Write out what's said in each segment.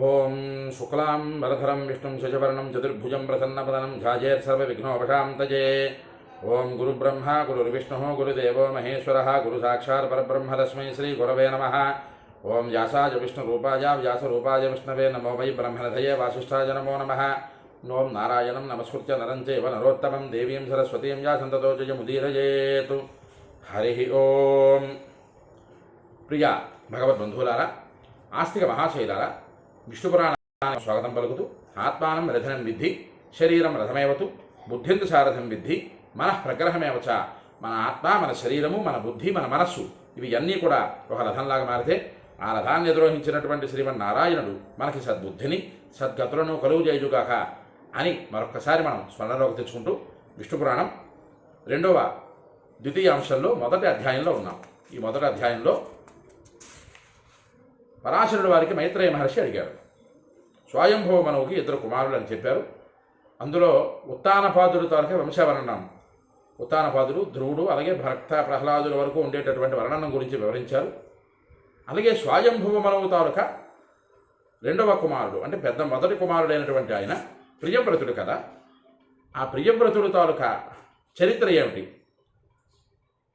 ఓం శుక్లాం వరధరం విష్ణుం శశివర్ణం చతుర్భుజం ప్రసన్నవదనం ధ్యాయేత్సర్వవిఘ్నోపశాంతయే. ఓం గురుబ్రహ్మ గురుర్విష్ణుః గురుదేవో మహేశ్వరः గురుసాక్షాత్ పరబ్రహ్మ తస్మై శ్రీ గురవే నమః. ఓం వ్యాసాయ విష్ణురూపాయ వ్యాసరూపాయ విష్ణవే నమో వై బ్రహ్మనిధయే వాసిష్ఠాయ నమో నమః. ఓం నారాయణం నమస్కృత్య నరం చైవ నరోత్తమం దేవీం సరస్వతీం వ్యాసం తతో జయముదీరయేతు. హరి ఓం. ప్రియ భగవద్బంధువులారా, ఆస్తిక మహాశైలారా, విష్ణుపురాణానికి స్వాగతం పలుకుతూ, ఆత్మానం రథనం విద్ధి, శరీరం రథమేవతు, బుద్ధింతు సారథం విద్ధి, మనః ప్రగ్రహమేవచ. మన ఆత్మ, మన శరీరము, మన బుద్ధి, మన మనస్సు ఇవి అన్నీ కూడా ఒక రథంలాగా మారితే ఆ రథాన్ని ఎదురోహించినటువంటి శ్రీమన్నారాయణుడు మనకి సద్బుద్ధిని సద్గతులను కలుగు చేయుగాక అని మరొక్కసారి మనం స్మరణలోకి తెచ్చుకుంటూ విష్ణుపురాణం ద్వితీయ అంశంలో మొదటి అధ్యాయంలో ఉన్నాం. ఈ మొదటి అధ్యాయంలో పరాశరుడు వారికి మైత్రేయ మహర్షి అడిగారు. స్వయంభవ మనువుకి ఇద్దరు కుమారులు అని చెప్పారు. అందులో ఉత్తానపాదుడు తాలూకా వంశవర్ణనం, ఉత్తానపాదుడు, ధ్రువుడు, అలాగే భక్త ప్రహ్లాదుల వరకు ఉండేటటువంటి వర్ణనం గురించి వివరించారు. అలాగే స్వయంభవ మనువు తాలూకా రెండవ కుమారుడు అంటే మొదటి కుమారుడైనటువంటి ఆయన ప్రియవ్రతుడు కదా. ఆ ప్రియవ్రతుడు తాలూకా చరిత్ర ఏమిటి?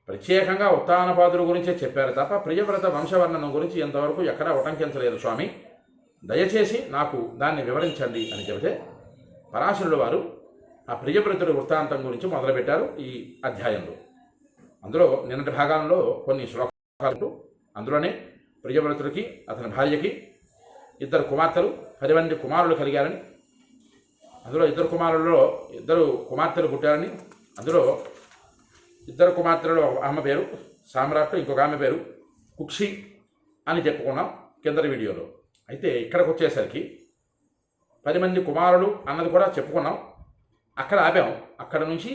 ప్రత్యేకంగా ఉత్తానపాదుల గురించే చెప్పారు తప్ప ప్రియవ్రత వంశవర్ణనం గురించి ఎంతవరకు ఎక్కడా ఉటంకించలేదు. స్వామి, దయచేసి నాకు దాన్ని వివరించండి అని చెబితే పరాశరుడు వారు ఆ ప్రియవ్రతుడి వృత్తాంతం గురించి మొదలుపెట్టారు ఈ అధ్యాయంలో. అందులో నిన్నటి భాగంలో కొన్ని శ్లోకాలు, అందులోనే ప్రియవ్రతుడికి అతని భార్యకి ఇద్దరు కుమార్తెలు 10 మంది కుమారులు కలిగారని, అందులో ఇద్దరు కుమార్తెలు పుట్టారని, అందులో ఇద్దరు కుమార్తెలలో ఆమె పేరు సామ్రాట్, ఇంకొక ఆమె పేరు కుక్షి అని చెప్పుకున్నాం కిందటి వీడియోలో. అయితే ఇక్కడికి వచ్చేసరికి 10 మంది కుమారులు అన్నది కూడా చెప్పుకున్నాం, అక్కడ ఆపాం. అక్కడ నుంచి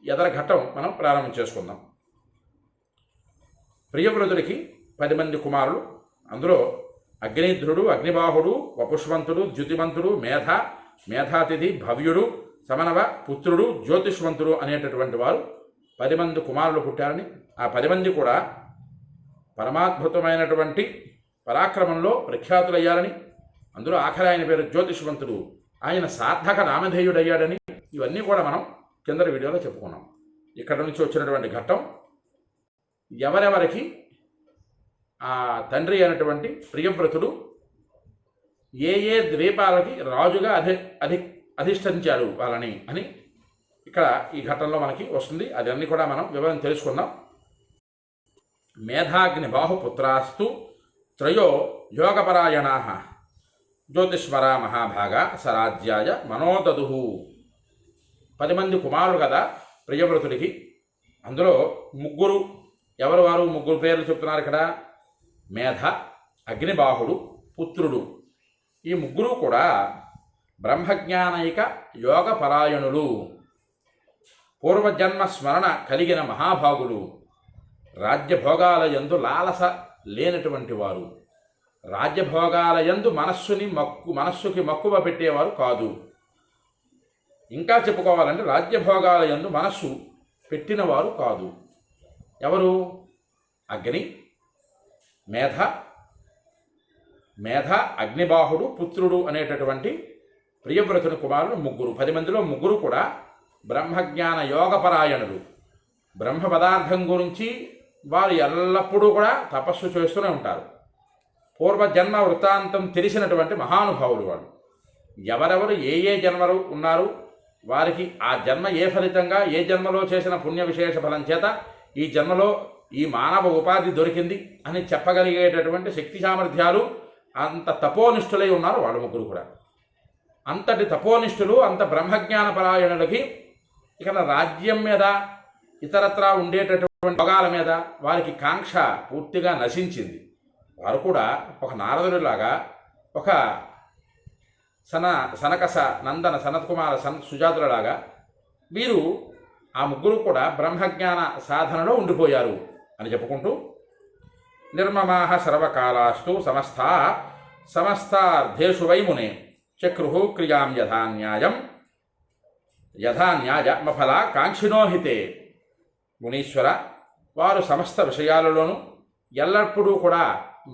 ఎదర ఘట్టం మనం ప్రారంభం చేసుకుందాం. ప్రియవ్రతుడికి 10 మంది కుమారులు, అందులో అగ్నిధ్రుడు, అగ్నిబాహుడు, వపుష్వంతుడు, ద్యుతిమంతుడు, మేధాతిథి, భవ్యుడు, సమనవ, పుత్రుడు, జ్యోతిష్వంతుడు అనేటటువంటి వారు 10 మంది కుమారులు పుట్టారని, ఆ 10 మంది కూడా పరమాద్భుతమైనటువంటి పరాక్రమంలో ప్రఖ్యాతులయ్యారని, అందులో ఆఖరి ఆయన పేరు జ్యోతిష్వంతుడు, ఆయన సార్థక నామధేయుడయ్యాడని, ఇవన్నీ కూడా మనం కిందటి వీడియోలో చెప్పుకున్నాం. ఇక్కడ నుంచి వచ్చినటువంటి ఘట్టం ఎవరెవరికి ఆ తండ్రి అయినటువంటి ప్రియవ్రతుడు ఏ ఏ ద్వీపాలకి రాజుగా అధిష్ఠించాడు వాళ్ళని అని ఇక్కడ ఈ ఘట్టంలో మనకి వస్తుంది. అదన్నీ కూడా మనం వివరం తెలుసుకుందాం. మేధాగ్ని బాహుపుత్రాస్తు త్రయో యోగపరాయణా జ్యోతిష్మరా మహాభాగ సరాజ్యాయ మనోదదు. 10 మంది కుమారులు కదా ప్రియవ్రతుడికి. అందులో ముగ్గురు, ఎవరు వారు? ముగ్గురు పేర్లు చెప్తున్నారు ఇక్కడ. మేధ, అగ్నిబాహుడు, పుత్రుడు. ఈ ముగ్గురు కూడా బ్రహ్మజ్ఞానైక యోగపరాయణులు, పూర్వజన్మ స్మరణ కలిగిన మహాభాగులు, రాజ్యభోగాల యందు లాలస లేనటువంటి వారు, రాజ్యభోగాల యందు మనస్సుకి మక్కువ పెట్టేవారు కాదు. ఇంకా చెప్పుకోవాలంటే రాజ్యభోగాల యందు మనస్సు పెట్టినవారు కాదు. ఎవరు? అగ్ని, మేధ, అగ్నిబాహుడు, పుత్రుడు అనేటటువంటి ప్రియవ్రతుని కుమారులు ముగ్గురు. 10 మందిలో ముగ్గురు కూడా బ్రహ్మజ్ఞాన యోగపరాయణులు. బ్రహ్మ పదార్థం గురించి వారు ఎల్లప్పుడూ కూడా తపస్సు చేస్తూనే ఉంటారు. పూర్వజన్మ వృత్తాంతం తెలిసినటువంటి మహానుభావులు వాళ్ళు. ఎవరెవరు ఏ ఏ జన్మలు ఉన్నారు, వారికి ఆ జన్మ ఏ ఫలితంగా, ఏ జన్మలో చేసిన పుణ్య విశేష ఫలం చేత ఈ జన్మలో ఈ మానవ ఉపాధి దొరికింది అని చెప్పగలిగేటటువంటి శక్తి సామర్థ్యాలు, అంత తపోనిష్ఠులై ఉన్నారు వాళ్ళు ముగ్గురు కూడా. అంతటి తపోనిష్ఠులు, అంత బ్రహ్మజ్ఞాన పరాయణులకి ఇక్కడ రాజ్యం మీద, ఇతరత్రా ఉండేటటువంటి భోగాల మీద వారికి కాంక్ష పూర్తిగా నశించింది. వారు కూడా ఒక నారదుడిలాగా, ఒక సనకస నందన సనత్కుమార సుజాతులలాగా వీరు ఆ ముగ్గురు కూడా బ్రహ్మజ్ఞాన సాధనలో ఉండిపోయారు అని చెప్పుకుంటూ, నిర్మమాహ సర్వకాలాస్తు సమస్తార్థేషు వైమునే చక్రుహు క్రియాం యథాన్యాయమఫల కాంక్షినోహితే. మునీశ్వర, వారు సమస్త విషయాలలోనూ ఎల్లప్పుడూ కూడా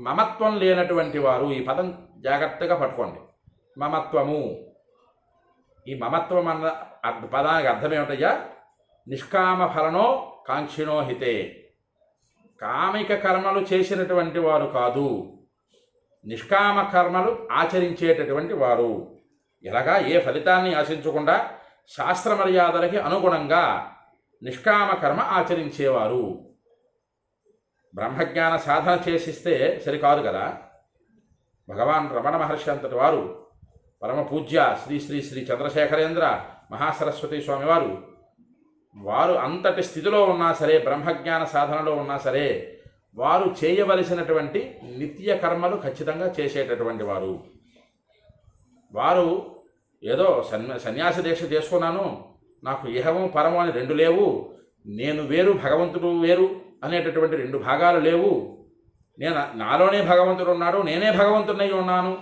మమత్వం లేనటువంటి వారు. ఈ పదం జాగ్రత్తగా పట్టుకోండి. మమత్వము. ఈ మమత్వం అన్న పదానికి అర్థం ఏమిటయ్యా? నిష్కామ ఫలనో కాంక్షిణో హితే. కామిక కర్మలు చేసినటువంటి వారు కాదు, నిష్కామ కర్మలు ఆచరించేటటువంటి వారు. ఎలాగా? ఏ ఫలితాన్ని ఆశించకుండా శాస్త్ర మర్యాదలకి అనుగుణంగా నిష్కామ కర్మ ఆచరించేవారు. బ్రహ్మజ్ఞాన సాధన చేసిస్తే సరికాదు కదా. భగవాన్ రమణ మహర్షి అంతటి వారు, పరమ పూజ్య శ్రీ శ్రీ శ్రీ చంద్రశేఖరేంద్ర మహాసరస్వతి స్వామివారు, వారు అంతటి స్థితిలో ఉన్నా సరే, బ్రహ్మజ్ఞాన సాధనలో ఉన్నా సరే, వారు చేయవలసినటువంటి నిత్య కర్మలు ఖచ్చితంగా చేసేటటువంటి వారు. వారు ఏదో సన్యాసి దీక్ష చేసుకున్నాను, నాకు ఇహము పరము అని రెండు లేవు, నేను వేరు భగవంతుడు వేరు అనేటటువంటి రెండు భాగాలు లేవు, నేను నాలోనే భగవంతుడు ఉన్నాడు, నేనే భగవంతుడినై ఉన్నాను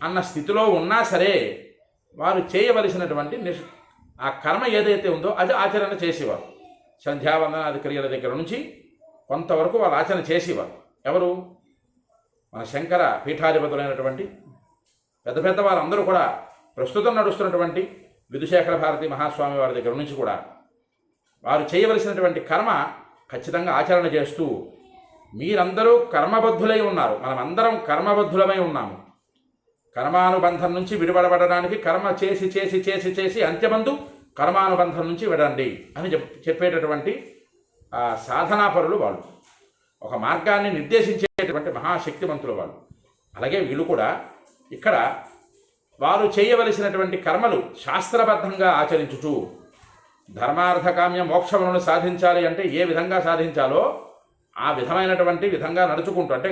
అన్న స్థితిలో ఉన్నా సరే, వారు చేయవలసినటువంటి ఆ కర్మ ఏదైతే ఉందో అది ఆచరణ చేసేవారు. సంధ్యావందనాది క్రియల దగ్గర నుంచి కొంతవరకు వాళ్ళు ఆచరణ చేసేవారు. ఎవరు? మన శంకర పీఠాధిపతులైనటువంటి పెద్ద పెద్ద వారందరూ కూడా, ప్రస్తుతం నడుస్తున్నటువంటి విధుశేఖర భారతి మహాస్వామి వారి దగ్గర నుంచి కూడా వారు చేయవలసినటువంటి కర్మ ఖచ్చితంగా ఆచరణ చేస్తూ, మీరందరూ కర్మబద్ధులై ఉన్నారు, మనమందరం కర్మబద్ధులమై ఉన్నాము, కర్మానుబంధం నుంచి విడిపడబడడానికి కర్మ చేసి చేసి చేసి చేసి అంత్యమందు కర్మానుబంధం నుంచి విడండి అని చెప్పేటటువంటి సాధనాపరులు వాళ్ళు. ఒక మార్గాన్ని నిర్దేశించేటటువంటి మహాశక్తివంతులు వాళ్ళు. అలాగే వీళ్ళు కూడా ఇక్కడ వారు చేయవలసినటువంటి కర్మలు శాస్త్రబద్ధంగా ఆచరించుచు, ధర్మార్థకామ్య మోక్షములను సాధించాలి అంటే ఏ విధంగా సాధించాలో ఆ విధంగా నడుచుకుంటూ, అంటే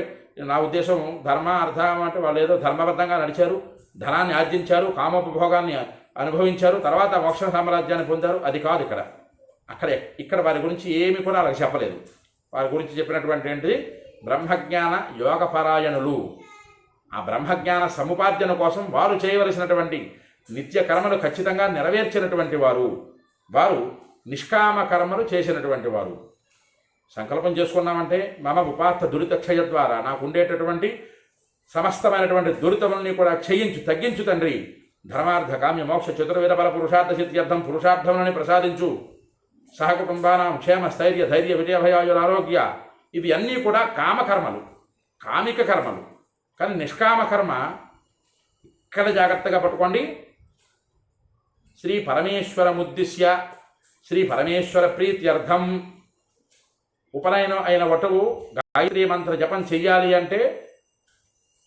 నా ఉద్దేశం ధర్మ అర్థం అంటే వాళ్ళు ఏదో ధర్మబద్ధంగా నడిచారు, ధనాన్ని ఆర్జించారు, కామోపభోగాన్ని అనుభవించారు, తర్వాత మోక్ష సామ్రాజ్యాన్ని పొందారు, అది కాదు ఇక్కడ. ఇక్కడ వారి గురించి ఏమి కూడా వాళ్ళకి చెప్పలేదు. వారి గురించి చెప్పినటువంటి ఏంటి? బ్రహ్మజ్ఞాన యోగపరాయణులు. ఆ బ్రహ్మజ్ఞాన సముపార్జన కోసం వారు చేయవలసినటువంటి నిత్య కర్మలు ఖచ్చితంగా నెరవేర్చినటువంటి వారు, వారు నిష్కామ కర్మలు చేసినటువంటి వారు. సంకల్పం చేసుకున్నామంటే మమ ఉపార్థ దురిత క్షయ ద్వారా, నాకు ఉండేటటువంటి సమస్తమైనటువంటి దురితముల్ని కూడా తగ్గించు తండ్రి, ధర్మార్థ కామ్య మోక్ష చతుర్విధ బల పురుషార్థ సిద్ధ్యర్థం పురుషార్థములని ప్రసాదించు, సహకుటుంబానాం క్షేమ స్థైర్య ధైర్య విజయభయాయుర ఆరోగ్య. ఇవి అన్నీ కూడా కామకర్మలు, కామిక కర్మలు. కానీ నిష్కామ కర్మ ఇక్కడ జాగ్రత్తగా పట్టుకోండి. శ్రీ పరమేశ్వరముద్దిశ్య శ్రీ పరమేశ్వర ప్రీత్యర్థం ఉపనయనం అయిన వటువు గాయత్రీ మంత్ర జపం చెయ్యాలి అంటే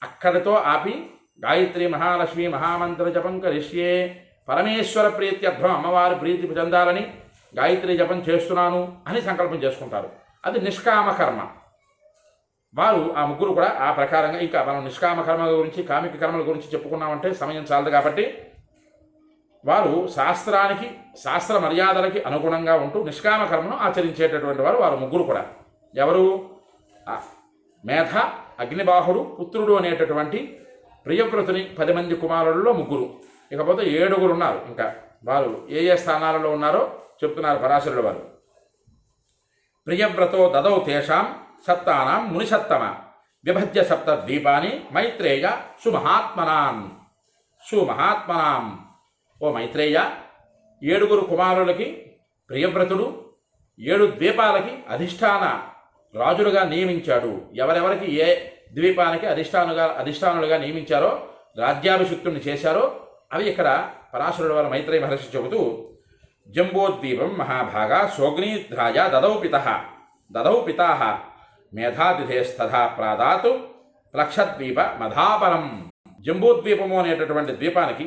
అక్కడితో ఆపి గాయత్రి మహాలక్ష్మి మహామంత్ర జపం కరిష్యే, పరమేశ్వర ప్రీత్యర్థం, అమ్మవారి ప్రీతి చెందాలని గాయత్రి జపం చేస్తున్నాను అని సంకల్పం చేసుకుంటారు. అది నిష్కామ కర్మ. వారు ఆ ముగ్గురు కూడా ఆ ప్రకారంగా, ఇంకా మనం నిష్కామ కర్మల గురించి కామిక కర్మల గురించి చెప్పుకున్నామంటే సమయం చాలదు కాబట్టి, వారు శాస్త్ర మర్యాదలకి అనుగుణంగా ఉంటూ నిష్కామ కర్మను ఆచరించేటటువంటి వారు ముగ్గురు కూడా. ఎవరు? మేధ, అగ్నిబాహుడు, పుత్రుడు అనేటటువంటి ప్రియవ్రతుని 10 మంది కుమారులలో ముగ్గురు. ఇకపోతే 7 ఉన్నారు. ఇంకా వారు ఏ స్థానాలలో ఉన్నారో చెప్తున్నారు పరాశరుడు వారు. ప్రియవ్రతో దదౌ తేషాం సప్తానాం మునిసత్తమ విభజ్య సప్త ద్వీపాని మైత్రేయ సుమహాత్మనాం. ఓ మైత్రేయ, 7 కుమారులకి ప్రియవ్రతుడు 7 ద్వీపాలకి అధిష్టాన రాజులుగా నియమించాడు. ఎవరెవరికి ఏ ద్వీపానికి అధిష్టానులుగా నియమించారో, రాజ్యాభిషిక్తుల్ని చేశారో అవి ఇక్కడ పరాశరుడు వారు మైత్రేయ మహర్షి చెబుతూ, జంబోద్వీపం మహాభాగా సోగ్నిధ్రాయ దదౌ పితాః మేధాతిథేస్తథా ప్రాదాతు ప్లక్షద్వీప మధాపరం. జంబోద్వీపము అనేటటువంటి ద్వీపానికి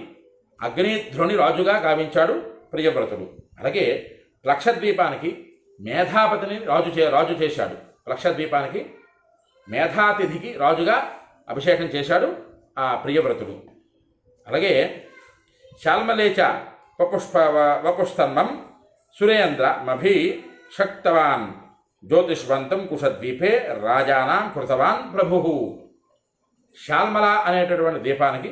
అగ్నిధ్రుని రాజుగా గావించాడు ప్రియవ్రతుడు. అలాగే ప్లక్షద్వీపానికి మేధాపతిని రాజు చేశాడు. ప్లక్షద్వీపానికి మేధాతిథికి రాజుగా అభిషేకం చేశాడు ఆ ప్రియవ్రతుడు. అలాగే శాల్మలేచ వపుస్తన్మం సురేంద్ర మభి శక్తవాన్ జ్యోతిష్వంతం కుశద్వీపే రాజానాం కృతవాన్ ప్రభు. శాల్మల అనేటటువంటి ద్వీపానికి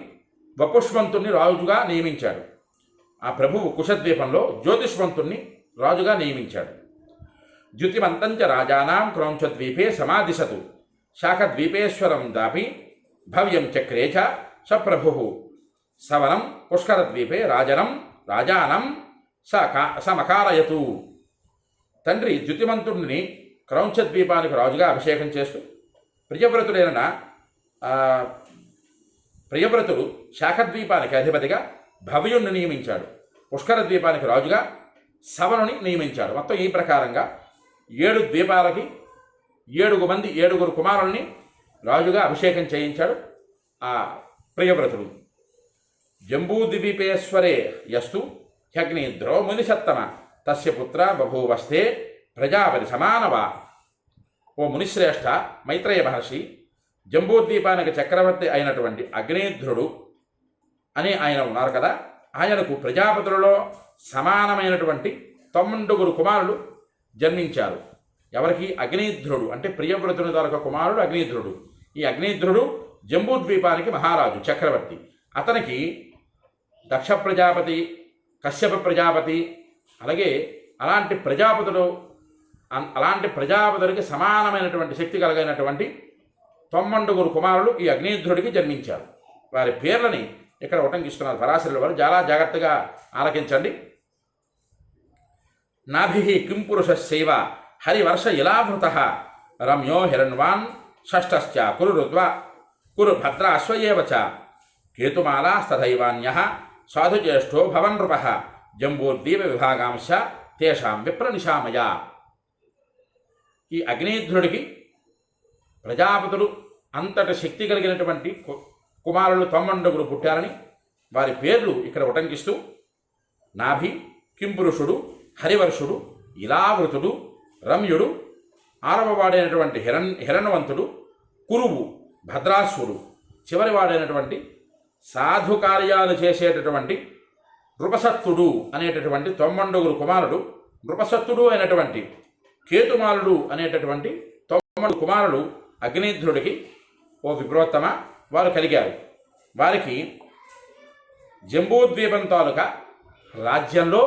వపుష్వంతుణ్ణి రాజుగా నియమించాడు. ఆ ప్రభువు కుశద్వీపంలో జ్యోతిష్వంతుణ్ణి రాజుగా నియమించాడు. ద్యుతిమంతంచ రాజానాం క్రౌంచద్వీపే సమాదిశతు శాఖద్వీపేశ్వరం దాపి భవ్యం చక్రే చ సప్రభు సవనం పుష్కరద్వీపే రాజానం సమకారయతు. తండ్రి ద్యుతిమంతుడిని క్రౌంచద్వీపానికి రాజుగా అభిషేకం చేస్తూ ప్రియవ్రతుడు శాఖద్వీపానికి అధిపతిగా భవ్యుణ్ణి నియమించాడు. పుష్కర ద్వీపానికి రాజుగా సవనుని నియమించాడు. మొత్తం ఈ ప్రకారంగా 7 ద్వీపాలకి 7 కుమారుల్ని రాజుగా అభిషేకం చేయించాడు ఆ ప్రియవ్రతుడు. జంబూద్వీపేశ్వరే యస్తు హ్యగ్నిద్రో మునిసత్తమ తస్య పుత్ర బభూవస్తే ప్రజాపతి సమానవా. ఓ మునిశ్రేష్ఠ మైత్రేయ మహర్షి, జంబూద్వీపానికి చక్రవర్తి అయినటువంటి అగ్నిధ్రుడు అని ఆయన ఉన్నారు కదా, ఆయనకు ప్రజాపతులలో సమానమైనటువంటి 9 కుమారులు జన్మించారు. ఎవరికి? అగ్నిధ్రుడు అంటే ప్రియవ్రతుని తాలూకా కుమారుడు అగ్నిధ్రుడు. ఈ అగ్నిధ్రుడు జంబూద్వీపానికి మహారాజు, చక్రవర్తి. అతనికి దక్ష ప్రజాపతి, కశ్యప ప్రజాపతి, అలాగే అలాంటి ప్రజాపతులకి సమానమైనటువంటి శక్తి కలిగినటువంటి 9 కుమారులు ఈ అగ్నిధ్రుడికి జన్మించారు. వారి పేర్లని ఇక్కడ ఉటంకిస్తున్నారు పరాశరుల వారు. చాలా జాగ్రత్తగా ఆలకించండి. నాభి కింపురుషశైవ హరివర్ష ఇలాభృత రమ్యో హిరణ్వాన్ షష్ఠశ్చ కురు భద్రాశ్వయేవ చ కేతుమాలాస్తథైవాన్యః సాధుజ్యేష్ఠో భవన్ నృపః జంబూద్వీప విభాగాంశ తేషాం విప్రనిశామయ. ఈ అగ్నిధ్రుడికి ప్రజాపతులు అంతటి శక్తి కలిగినటువంటి కుమారులు 9 పుట్టారని వారి పేర్లు ఇక్కడ ఉటంకిస్తూ నాభి, కింపురుషుడు, హరివర్షుడు, ఇలావృతుడు, రమ్యుడు, 6వ వాడైనటువంటి హిరణ్వంతుడు, కురువు, భద్రాశ్వుడు, చివరి వాడైనటువంటి సాధు కార్యాలు చేసేటటువంటి నృపసత్తుడు అనేటటువంటి 9 కుమారుడు, నృపసత్తుడు అయినటువంటి కేతుమాలుడు అనేటటువంటి 9 కుమారులు అగ్నిధ్రుడికి ఓ విప్రోత్తమ వారు కలిగారు. వారికి జంబూద్వీపం తాలూకా రాజ్యంలో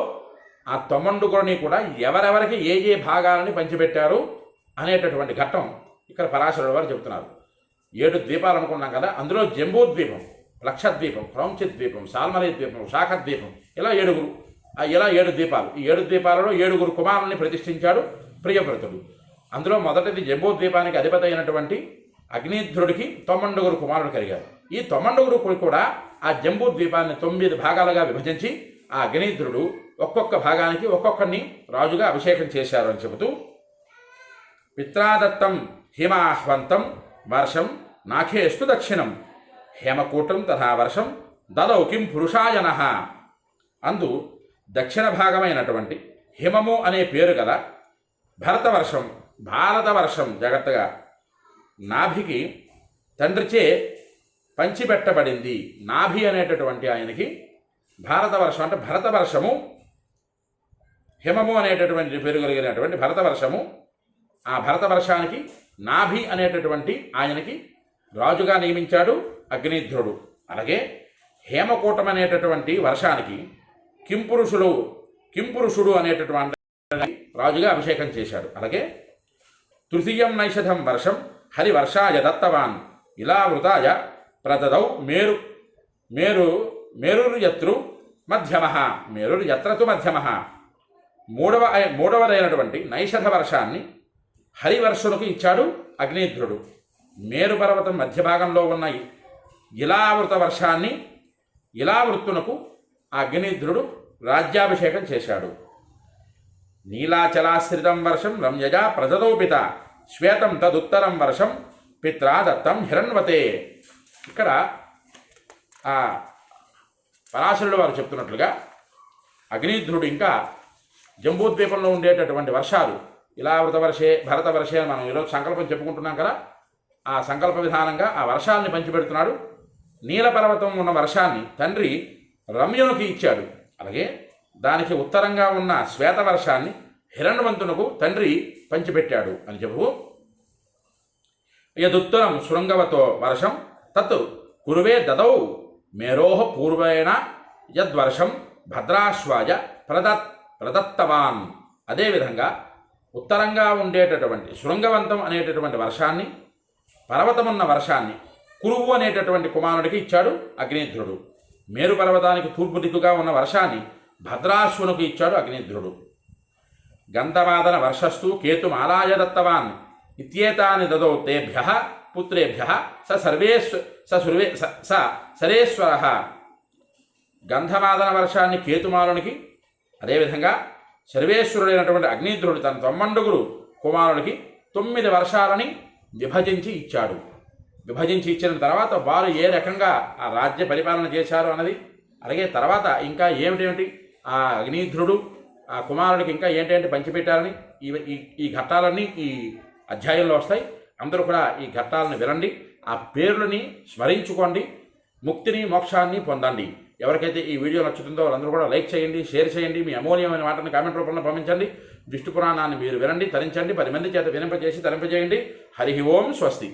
ఆ 9 కూడా ఎవరెవరికి ఏ భాగాలని పంచిపెట్టారు అనేటటువంటి ఘట్టం ఇక్కడ పరాశరుల వారు చెబుతున్నారు. 7 ద్వీపాలు అనుకున్నాం కదా, అందులో జంబూద్వీపం, లక్షద్వీపం, క్రౌంచద్వీపం, సాల్మలై ద్వీపం, శాఖద్వీపం, ఇలా 7 ద్వీపాలు. ఈ 7 ద్వీపాలలో 7 కుమారుల్ని ప్రతిష్ఠించాడు ప్రియవ్రతుడు. అందులో మొదటిది జంబూద్వీపానికి అధిపతి అయినటువంటి అగ్నిధ్రుడికి 9 కుమారులు కలిగారు. ఈ 9 కూడా ఆ జంబూద్వీపాన్ని 9 భాగాలుగా విభజించి ఆ అగ్నిధ్రుడు ఒక్కొక్క భాగానికి ఒక్కొక్కరిని రాజుగా అభిషేకం చేశారు అని చెబుతూ పిత్రాదత్తం హిమాహ్వంతం వర్షం నాఖేస్తు దక్షిణం హేమకూటం తథా వర్షం దదౌ కిం పురుషాయనః. అందు దక్షిణ భాగమైనటువంటి హిమము అనే పేరు గల భారతవర్షం జాగ్రత్తగా నాభికి తండ్రిచే పంచిపెట్టబడింది. నాభి అనేటటువంటి ఆయనకి భారతవర్షం అంటే భరతవర్షము, హిమము అనేటటువంటి పేరు కలిగినటువంటి భరతవర్షము, ఆ భరతవర్షానికి నాభి అనేటటువంటి ఆయనకి రాజుగా నియమించాడు అగ్నిధ్రుడు. అలాగే హేమకూటం అనేటటువంటి వర్షానికి కింపురుషుడు అనేటటువంటి రాజుగా అభిషేకం చేశాడు. అలాగే తృతీయం నైషధం వర్షం హరివర్షాయ దత్తవాన్ ఇలావృతాయ ప్రదదౌ మేరుర్యత్రు మధ్యమః. మూడవదైనటువంటి నైషధ వర్షాన్ని హరివర్షునికి ఇచ్చాడు అగ్నిధ్రుడు. మేరు పర్వతం మధ్య భాగంలో ఉన్న ఇలావృత వర్షాన్ని ఇలావృత్తునకు అగ్నిధ్రుడు రాజ్యాభిషేకం చేశాడు. నీలాచలాశ్రితం వర్షం రమ్యజా ప్రదదౌపిత శ్వేతం తదుత్తరం వర్షం పిత్రా దత్తం హిరణ్వతే. ఇక్కడ ఆ పరాశరుడు వారు చెప్తున్నట్లుగా అగ్నిధ్రుడు ఇంకా జంబూద్వీపంలో ఉండేటటువంటి వర్షాలు ఇలావృత వర్షే భరత వర్షే అని మనం ఈరోజు సంకల్పం చెప్పుకుంటున్నాం కదా, ఆ సంకల్ప విధానంగా ఆ వర్షాన్ని పంచిపెడుతున్నాడు. నీలపర్వతం ఉన్న వర్షాన్ని తండ్రి రమ్యునికి ఇచ్చాడు. అలాగే దానికి ఉత్తరంగా ఉన్న శ్వేతవర్షాన్ని హిరణ్వంతునకు తండ్రి పంచిపెట్టాడు అని చెప్పు. యదుత్తరం శృంగవతో వర్షం తత్ కురువే దదౌ మేరోహ పూర్వేణ యద్వర్షం భద్రాశ్వాయ ప్రదత్తవాన్. అదేవిధంగా ఉత్తరంగా ఉండేటటువంటి శృంగవంతం అనేటటువంటి వర్షాన్ని, పర్వతమున్న వర్షాన్ని కురువు అనేటటువంటి కుమారుడికి ఇచ్చాడు అగ్నిధ్రుడు. మేరు పర్వతానికి తూర్పు దిక్కుగా ఉన్న వర్షాన్ని భద్రాశ్వనుకు ఇచ్చాడు అగ్నిధ్రుడు. గంధమాదన వర్షస్తు కేతుమాలాయ దత్తవాన్ ఇత్యేతాని దదౌ తేభ్యః పుత్రేభ్యః సరేశ్వరః. గంధమాదన వర్షాన్ని కేతుమాలునికి, అదేవిధంగా సర్వేశ్వరుడైనటువంటి అగ్నిధ్రుడు తన తొమ్మండుగురు కుమారుడికి 9 వర్షాలని విభజించి ఇచ్చాడు. విభజించి ఇచ్చిన తర్వాత వారు ఏ రకంగా ఆ రాజ్య పరిపాలన చేశారు అన్నది, అలాగే తర్వాత ఇంకా ఏమిటేమిటి ఆ అగ్నిధ్రుడు ఆ కుమారుడికి ఇంకా ఏంటంటే పంచిపెట్టాలని ఈ ఘట్టాలన్నీ ఈ అధ్యాయంలో వస్తాయి. అందరూ కూడా ఈ ఘట్టాలను వినండి, ఆ పేర్లని స్మరించుకోండి, ముక్తిని మోక్షాన్ని పొందండి. ఎవరికైతే ఈ వీడియో నచ్చుతుందో వాళ్ళందరూ కూడా లైక్ చేయండి, షేర్ చేయండి, మీ అమూల్యమైన మాటని కామెంట్ రూపంలో పంపించండి. విష్ణు పురాణాన్ని మీరు వినండి, తరించండి, 10 మంది చేత వినింపజేసి తరింపజేయండి. హరి ఓం స్వస్తి.